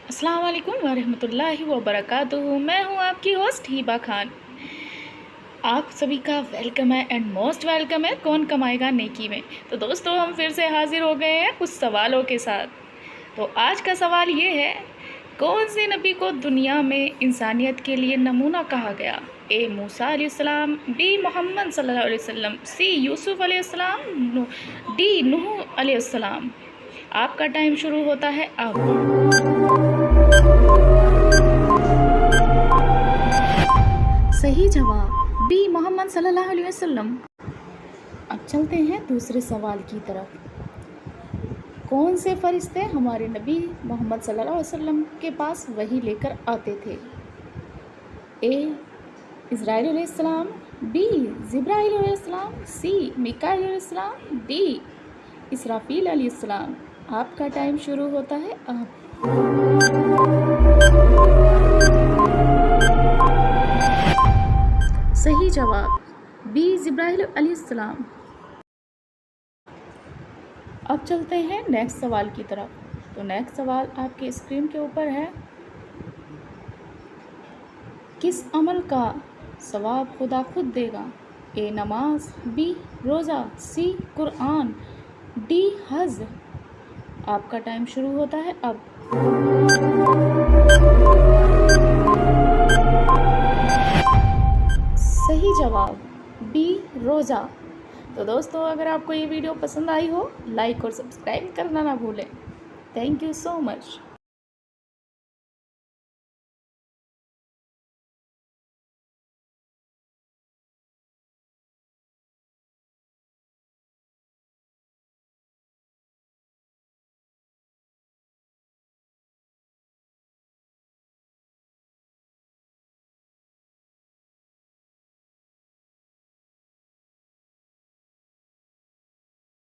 अस्सलाम वालेकुम वरहमतुल्लाहि वबरकातुहू। मैं हूँ आपकी होस्ट हिबा खान। आप सभी का वेलकम है एंड मोस्ट वेलकम है कौन कमाएगा नेकी में। तो दोस्तों, हम फिर से हाजिर हो गए हैं कुछ सवालों के साथ। तो आज का सवाल ये है, कौन से नबी को दुनिया में इंसानियत के लिए नमूना कहा गया? ए मूसा अलैहिस्सलाम, बी मोहम्मद सल्लल्लाहु अलैहि वसल्लम, सी यूसुफ अलैहिस्सलाम, डी नूह अलैहिस्सलाम। आपका टाइम शुरू होता है अब। सही जवाब बी मोहम्मद सल्लल्लाहु अलैहि वसल्लम। अब चलते हैं दूसरे सवाल की तरफ। कौन से फरिश्ते हमारे नबी मोहम्मद सल्लल्लाहु अलैहि वसल्लम के पास वही लेकर आते थे? ए इज़राइल अलैहिस्सलाम, बी जिब्राइल अलैहिस्सलाम, सी मीकाईल अलैहिस्सलाम, डी इसराफील अलैहिस्सलाम। आपका टाइम शुरू होता है अब। सही जवाब बी जिब्राइल अलैहिस्सलाम। अब चलते हैं नेक्स्ट सवाल की तरफ। तो नेक्स्ट सवाल आपके स्क्रीन के ऊपर है, किस अमल का सवाब खुदा खुद देगा? ए नमाज, बी रोज़ा, सी कुरान, डी हज। आपका टाइम शुरू होता है अब। सही जवाब बी रोज़ा। तो दोस्तों, अगर आपको ये वीडियो पसंद आई हो, लाइक और सब्सक्राइब करना ना भूलें। Thank you so much.